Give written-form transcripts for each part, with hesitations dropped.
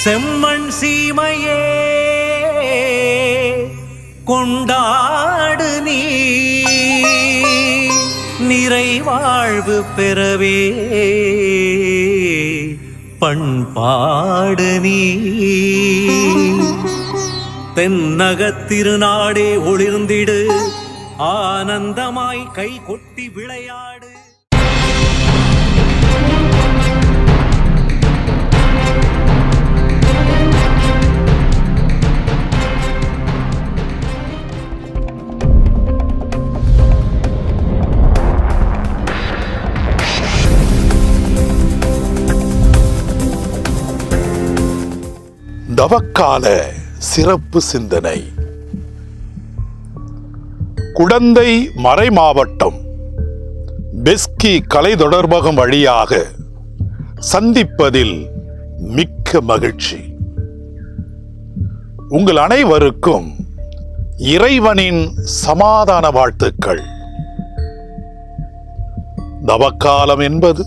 செம்மண் சீமையே கொண்டாடு நீ நிறைவாழ்வு பெறவே பண்பாடு நீ தென்னகத் திருநாடே ஒளிர்ந்திடு ஆனந்தமாய் கை கொட்டி விளையாடு. தவக்கால சிறப்பு சிந்தனை. குடந்தை மறைமாவட்டம் பெஸ்கி கலை தொடர்பகம் வழியாக சந்திப்பதில் மிக்க மகிழ்ச்சி. உங்கள் அனைவருக்கும் இறைவனின் சமாதான வாழ்த்துக்கள். தவக்காலம் என்பது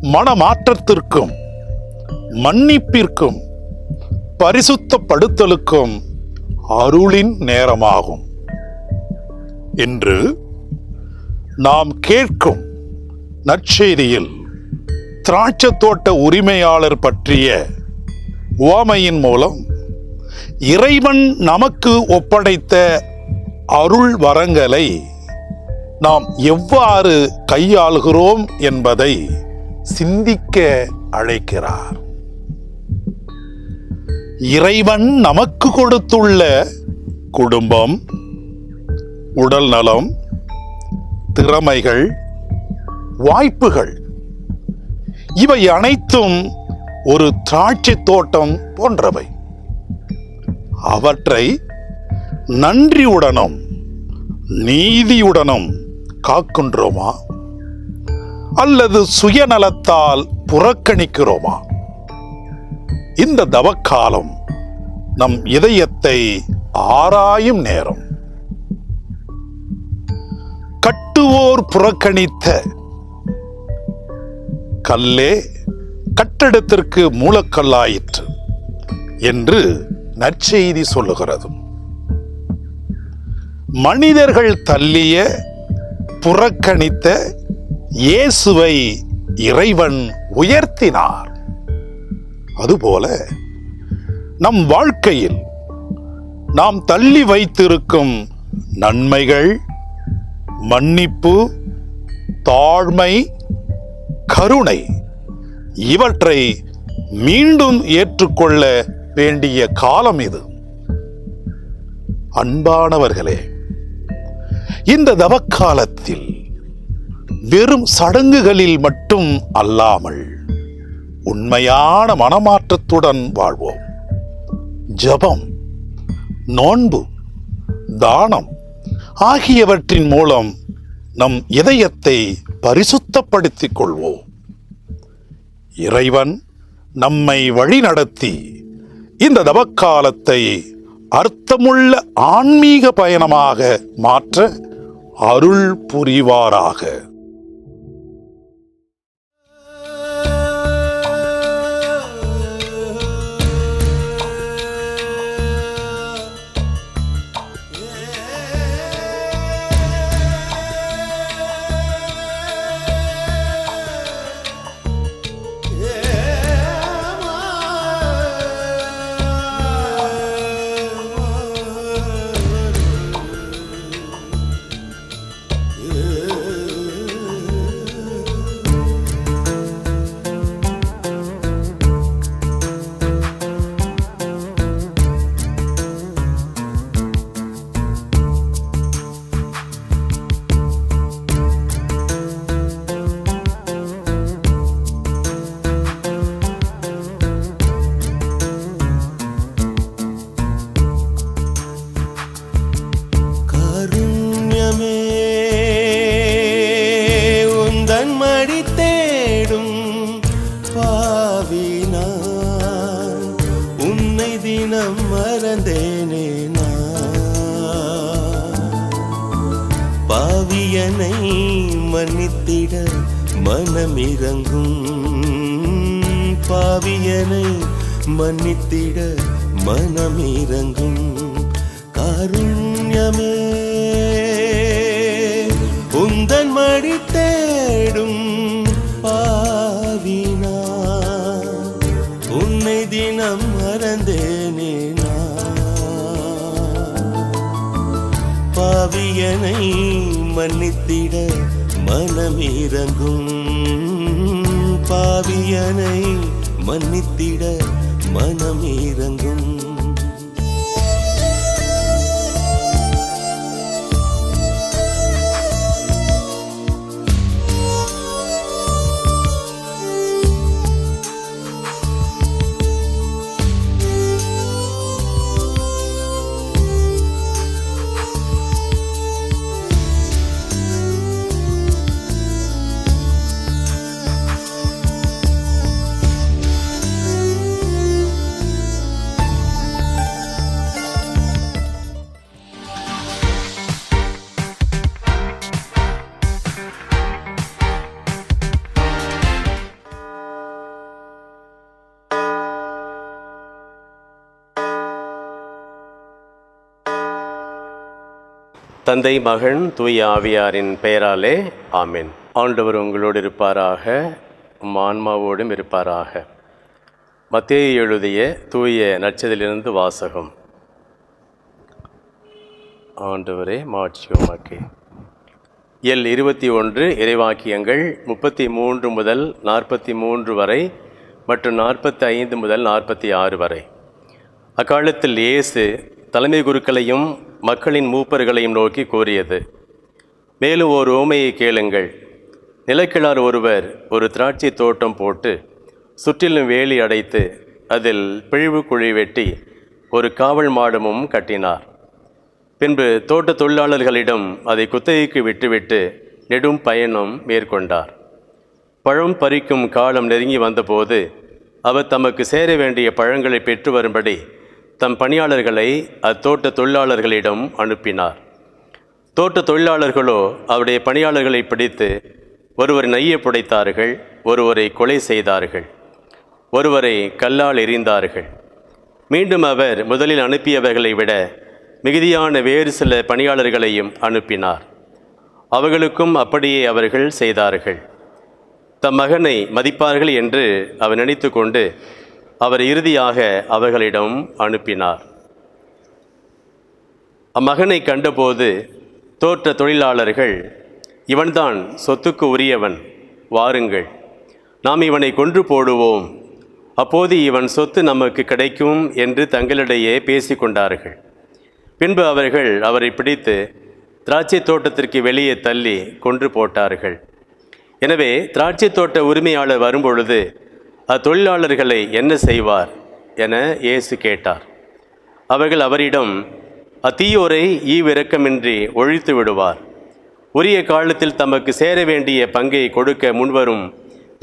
மனமாற்றத்திற்கும் மன்னிப்பிற்கும் பரிசுத்தப்படுத்தலுக்கும் அருளின் நேரமாகும். இன்று நாம் கேட்கும் நற்செய்தியில் திராட்சை தோட்ட உரிமையாளர் பற்றிய உவமையின் மூலம் இறைவன் நமக்கு ஒப்படைத்த அருள் வரங்களை நாம் எவ்வாறு கையாளுகிறோம் என்பதை சிந்திக்க அழைக்கிறார். இறைவன் நமக்கு கொடுத்துள்ள குடும்பம், உடல் நலம், திறமைகள், வாய்ப்புகள் இவை அனைத்தும் ஒரு திராட்சை தோட்டம் போன்றவை. அவற்றை நன்றியுடனும் நீதியுடனும் காக்கின்றோமா அல்லது சுயநலத்தால் புறக்கணிக்கிறோமா? இந்த தவக்காலம் நம் இதயத்தை ஆராயும் நேரம். கட்டுவோர் புறக்கணித்த கல்லே கட்டடத்திற்கு மூலக்கல்லாயிற்று என்று நற்செய்தி சொல்லுகிறது. மனிதர்கள் தள்ளிய புறக்கணித்த இயேசுவை இறைவன் உயர்த்தினார். அதுபோல நம் வாழ்க்கையில் நாம் தள்ளி வைத்திருக்கும் நன்மைகள், மன்னிப்பு, தாழ்மை, கருணை இவற்றை மீண்டும் ஏற்றுக்கொள்ள வேண்டிய காலம் இது. அன்பானவர்களே, இந்த தவக்காலத்தில் வெறும் சடங்குகளில் மட்டும் அல்லாமல் உண்மையான மனமாற்றத்துடன் வாழ்வோம். ஜெபம், நோன்பு, தானம் ஆகியவற்றின் மூலம் நம் இதயத்தை பரிசுத்தப்படுத்திக் கொள்வோம். இறைவன் நம்மை வழிநடத்தி இந்த தவக்காலத்தை அர்த்தமுள்ள ஆன்மீக பயணமாக மாற்ற அருள் புரிவாராக. தினம் மறந்தேனே பாவியனை மன்னித்திட மனமிரங்கும் பாவியனை மன்னித்திட மனமிரங்கும் காருண்யமே உந்தன் மடி தேடும் பாவினா உன்னை தினம் மறந்தேனே பாவியனை மன்னித்திட மனமிரங்கும் பாவியனை மன்னித்திட மனமிரங்கும் தந்தை, மகன், தூய ஆவியாரின் பெயராலே ஆமென். ஆண்டவர் உங்களோடு இருப்பாராக, ஆன்மாவோடும் இருப்பாராக. மத்தேயு எழுதிய தூய நற்செய்தியிலிருந்து வாசகம். ஆண்டவரே மாட்சி உமக்கே. எல் 21 இறைவாக்கியங்கள் 33 முதல் 43 வரை மற்றும் 45 முதல் 46 வரை. அக்காலத்தில் இயேசு தலைமை குருக்களையும் மக்களின் மூப்பர்களையும் நோக்கி கூறியது: மேலும் ஓர் உவமையை கேளுங்கள். நிலக்கிழார் ஒருவர் ஒரு திராட்சை தோட்டம் போட்டு சுற்றிலும் வேலி அடைத்து அதில் பிழிவு குழி வெட்டி ஒரு காவல் மாடமும் கட்டினார். பின்பு தோட்ட தொழிலாளர்களிடம் அதை குத்தகைக்கு விட்டுவிட்டு நெடும் பயணம் மேற்கொண்டார். பழம் பறிக்கும் காலம் நெருங்கி வந்தபோது அவர் தமக்கு சேர வேண்டிய பழங்களை பெற்று வரும்படி தம் பணியாளர்களை அத்தோட்ட தொழிலாளர்களிடம் அனுப்பினார். தோட்ட தொழிலாளர்களோ அவருடைய பணியாளர்களை பிடித்து ஒருவரை நைய புடைத்தார்கள், ஒருவரை கொலை செய்தார்கள், ஒருவரை கல்லால் எறிந்தார்கள். மீண்டும் அவர் முதலில் அனுப்பியவர்களை விட மிகுதியான வேறு சில பணியாளர்களையும் அனுப்பினார். அவர்களுக்கும் அப்படியே அவர்கள் செய்தார்கள். தம் மகனை மதிப்பார்கள் என்று அவர் நினைத்து கொண்டு அவர் இறுதியாக அவர்களிடம் அனுப்பினார். அம்மகனை கண்டபோது தோட்ட தொழிலாளர்கள், இவன்தான் சொத்துக்கு உரியவன், வாருங்கள், நாம் இவனை கொன்று போடுவோம், அப்போது இவன் சொத்து நமக்கு கிடைக்கும் என்று தங்களிடையே பேசிக்கொண்டார்கள். பின்பு அவர்கள் அவரை பிடித்து திராட்சை தோட்டத்திற்கு வெளியே தள்ளி கொன்று போட்டார்கள். எனவே திராட்சை தோட்ட உரிமையாளர் வரும்பொழுது அத்தொழிலாளர்களை என்ன செய்வார் என இயேசு கேட்டார். அவர்கள் அவரிடம், அத்தீயோரை ஈவிரக்கமின்றி ஒழித்து விடுவார், உரிய காலத்தில் தமக்கு சேர வேண்டிய பங்கை கொடுக்க முன்வரும்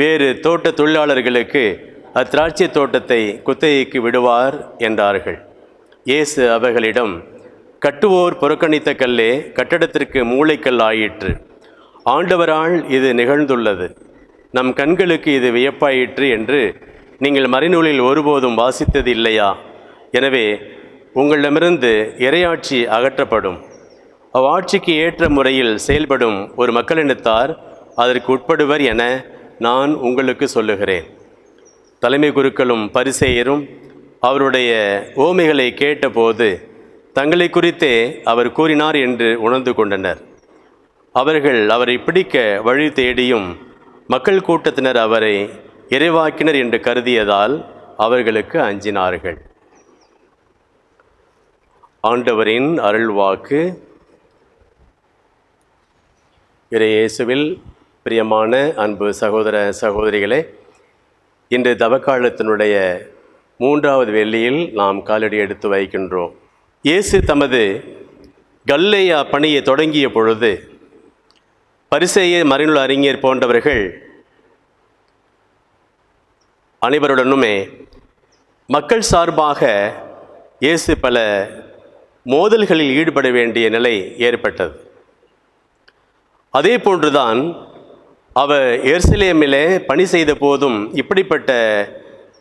வேறு தோட்ட தொழிலாளர்களுக்கு அத்திராட்சை தோட்டத்தை குத்தகைக்கு விடுவார் என்றார்கள். இயேசு அவர்களிடம், கட்டுவோர் புறக்கணித்த கல்லே கட்டடத்திற்கு மூளைக்கல் ஆயிற்று. ஆண்டவரால் இது நிகழ்ந்துள்ளது, நம் கண்களுக்கு இது வியப்பாயிற்று என்று நீங்கள் மறைநூலில் ஒருபோதும் வாசித்தது இல்லையா? எனவே உங்களிடமிருந்து இறையாட்சி அகற்றப்படும். அவ்வாட்சிக்கு ஏற்ற முறையில் செயல்படும் ஒரு மக்களினத்தார் அதற்கு உட்படுவர் என நான் உங்களுக்கு சொல்லுகிறேன். தலைமை குருக்களும் பரிசேயரும் அவருடைய ஓமைகளை கேட்டபோது தங்களை குறித்தே அவர் கூறினார் என்று உணர்ந்து கொண்டனர். அவர்கள் அவரை பிடிக்க வழி தேடியும் மக்கள் கூட்டத்தினர் அவரை இறைவாக்கினர் என்று கருதியதால் அவர்களுக்கு அஞ்சினார்கள். ஆண்டவரின் அருள்வாக்கு. இறையேசுவில் பிரியமான அன்பு சகோதர சகோதரிகளே, இன்று தவக்காலத்தினுடைய 3வது வெள்ளியில் நாம் காலடி எடுத்து வைக்கின்றோம். இயேசு தமது கல்லேயா பணியை தொடங்கிய பொழுது பரிசேயர், மறைநூல் அறிஞர் போன்றவர்கள் அனைவருடனுமே மக்கள் சார்பாக இயேசு பல மோதல்களில் ஈடுபட வேண்டிய நிலை ஏற்பட்டது. அதே போன்றுதான் அவர் எருசலேமிலே பணி செய்த போதும் இப்படிப்பட்ட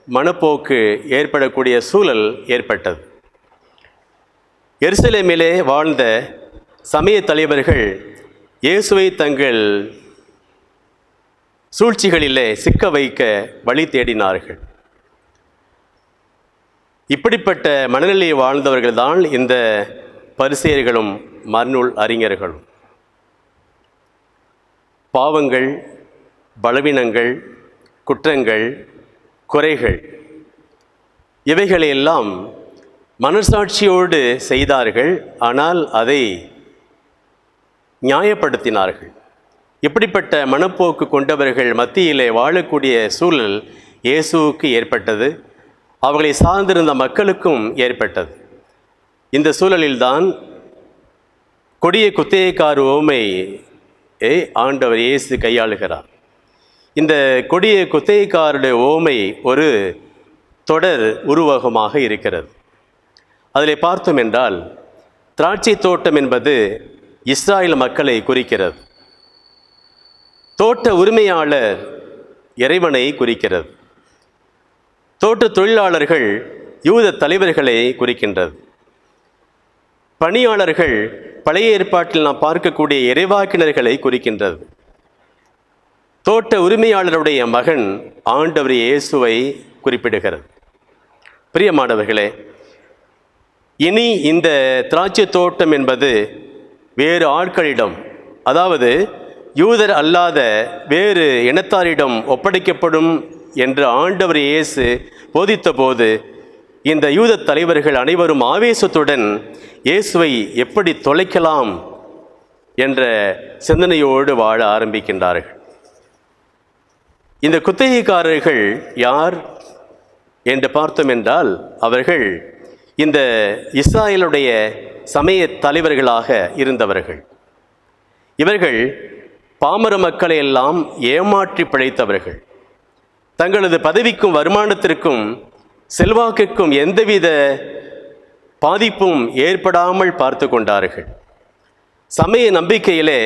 மனப்போக்கு ஏற்படக்கூடிய சூழல் ஏற்பட்டது. எருசலேமிலே வாழ்ந்த சமய தலைவர்கள் இயேசுவை தங்கள் சூழ்ச்சிகளிலே சிக்க வைக்க வழி தேடினார்கள். இப்படிப்பட்ட மனநிலையை வாழ்ந்தவர்கள்தான் இந்த பரிசேயர்களும் மறைநூல் அறிஞர்களும். பாவங்கள், பலவீனங்கள், குற்றங்கள், குறைகள் இவைகளையெல்லாம் மனசாட்சியோடு செய்தார்கள். ஆனால் அதை நியாயப்படுத்தினார்கள். இப்படிப்பட்ட மனப்போக்கு கொண்டவர்கள் மத்தியிலே வாழக்கூடிய சூழல் இயேசுவுக்கு ஏற்பட்டது, அவர்களை சார்ந்திருந்த மக்களுக்கும் ஏற்பட்டது. இந்த சூழலில்தான் கொடிய குத்தகைக்கார உவமையை ஆண்டவர் இயேசு கையாளுகிறார். இந்த கொடிய குத்தகைக்காரருடைய உவமை ஒரு தொடர் உருவகமாக இருக்கிறது. அதில் பார்த்தோம் என்றால், திராட்சை தோட்டம் என்பது இஸ்ராயல் மக்களை குறிக்கிறது. தோட்ட உரிமையாளர் இறைவனை குறிக்கிறது. தோட்ட தொழிலாளர்கள் யூத தலைவர்களை குறிக்கின்றது. பணியாளர்கள் பழைய ஏற்பாட்டில் நாம் பார்க்கக்கூடிய இறைவாக்கினர்களை குறிக்கின்றது. தோட்ட உரிமையாளருடைய மகன் ஆண்டவர் இயேசுவை குறிப்பிடுகிறது. பிரியமானவர்களே, இனி இந்த திராட்சை தோட்டம் என்பது வேறு ஆட்களிடம், அதாவது யூதர் அல்லாத வேறு இனத்தாரிடம் ஒப்படைக்கப்படும் என்று ஆண்டவர் இயேசு போதித்த போது, இந்த யூத தலைவர்கள் அனைவரும் ஆவேசத்துடன் இயேசுவை எப்படி தொலைக்கலாம் என்ற சிந்தனையோடு வாழ ஆரம்பிக்கின்றார்கள். இந்த குத்தகைக்காரர்கள் யார் என்று பார்த்தோம் என்றால், அவர்கள் இந்த இஸ்ராயலுடைய சமய தலைவர்களாக இருந்தவர்கள். இவர்கள் பாமர மக்களை எல்லாம் ஏமாற்றி பிழைத்தவர்கள். தங்களது பதவிக்கும் வருமானத்திற்கும் செல்வாக்குக்கும் எந்தவித பாதிப்பும் ஏற்படாமல் பார்த்து கொண்டார்கள். சமய நம்பிக்கையிலே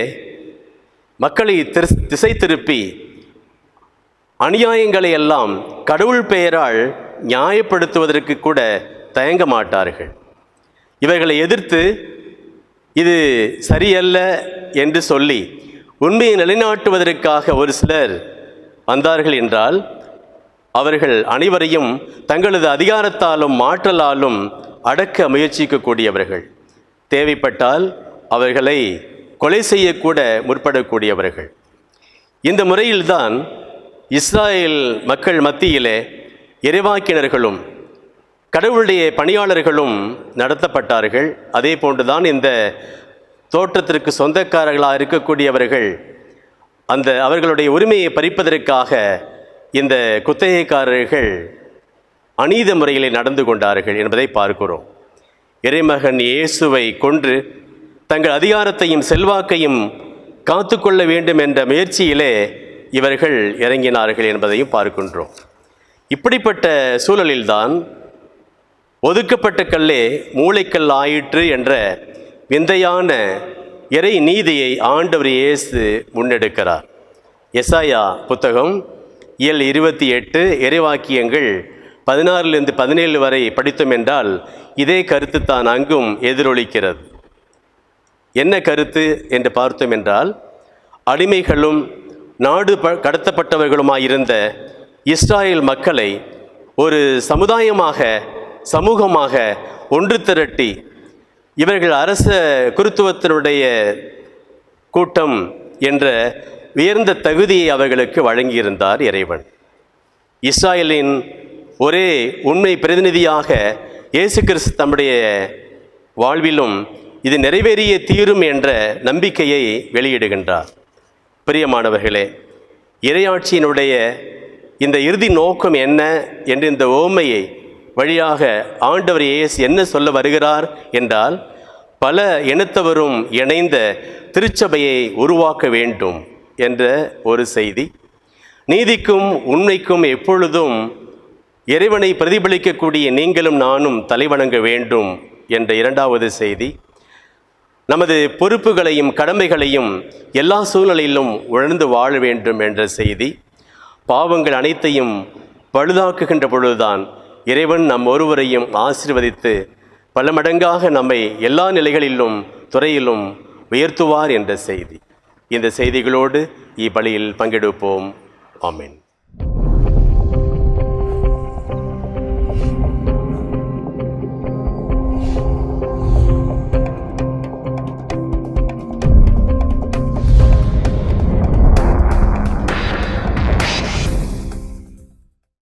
மக்களை திசை திருப்பி அநியாயங்களை எல்லாம் கடவுள் பெயரால் நியாயப்படுத்துவதற்கு கூட தயங்க மாட்டார்கள். இவர்களை எதிர்த்து இது சரியல்ல என்று சொல்லி உண்மையை நிலைநாட்டுவதற்காக ஒரு சிலர் வந்தார்கள் என்றால், அவர்கள் அனைவரையும் தங்களது அதிகாரத்தாலும் மாற்றலாலும் அடக்க முயற்சிக்கக்கூடியவர்கள். தேவைப்பட்டால் அவர்களை கொலை செய்யக்கூட முற்படக்கூடியவர்கள். இந்த முறையில்தான் இஸ்ராயேல் மக்கள் மத்தியிலே இறைவாக்கினர்களும் கடவுளுடைய பணியாளர்களும் நடத்தப்பட்டார்கள். அதே போன்றுதான் இந்த தோட்டத்திற்கு சொந்தக்காரர்களாக இருக்கக்கூடியவர்கள் அவர்களுடைய உரிமையை பறிப்பதற்காக இந்த குத்தகைக்காரர்கள் அநீத முறையிலே நடந்து கொண்டார்கள் என்பதை பார்க்கிறோம். இறைமகன் இயேசுவை கொன்று தங்கள் அதிகாரத்தையும் செல்வாக்கையும் காத்து கொள்ள வேண்டும் என்ற முயற்சியிலே இவர்கள் இறங்கினார்கள் என்பதையும் பார்க்கின்றோம். இப்படிப்பட்ட சூழலில்தான் ஒதுக்கப்பட்ட கல்லே மூளைக்கல் ஆயிற்று என்ற விந்தையான இறை நீதியை ஆண்டவர் இயேசு முன்னெடுக்கிறார். எசாயா புத்தகம் இயல் 28 இறைவாக்கியங்கள் 16-17 வரை படித்தோம் என்றால் இதே கருத்து தான் அங்கும் எதிரொலிக்கிறது. என்ன கருத்து என்று பார்த்தோம் என்றால், அடிமைகளும் நாடு கடத்தப்பட்டவர்களுமாயிருந்த இஸ்ராயேல் மக்களை ஒரு சமூகமாக ஒன்று திரட்டி இவர்கள் அரச குருத்துவத்தினுடைய கூட்டம் என்ற உயர்ந்த தகுதியை அவர்களுக்கு வழங்கியிருந்தார் இறைவன். இஸ்ராயலின் ஒரே உண்மை பிரதிநிதியாக இயேசு கிறிஸ்து தம்முடைய வாழ்விலும் இது நிறைவேறிய தீரும் என்ற நம்பிக்கையை வெளியிடுகின்றார். பிரியமானவர்களே, இறையாட்சியினுடைய இந்த இறுதி நோக்கம் என்ன என்று இந்த ஓமையை வழியாக ஆண்டவர் இயேசு என்ன சொல்ல வருகிறார் என்றால், பல இனத்தவரும் இணைந்த திருச்சபையை உருவாக்க வேண்டும் என்ற ஒரு செய்தி. நீதிக்கும் உண்மைக்கும் எப்பொழுதும் இறைவனை பிரதிபலிக்கக்கூடிய நீங்களும் நானும் தலைவணங்க வேண்டும் என்ற இரண்டாவது செய்தி. நமது பொறுப்புகளையும் கடமைகளையும் எல்லா சூழ்நிலையிலும் உணர்ந்து வாழ வேண்டும் என்ற செய்தி. பாவங்கள் அனைத்தையும் பழுதாக்குகின்ற பொழுதுதான் இறைவன் நம் ஒருவரையும் ஆசீர்வதித்து பல மடங்காக நம்மை எல்லா நிலைகளிலும் துறையிலும் உயர்த்துவார் என்ற செய்தி. இந்த செய்திகளோடு இப்பலியில் பங்கெடுப்போம். ஆமென்.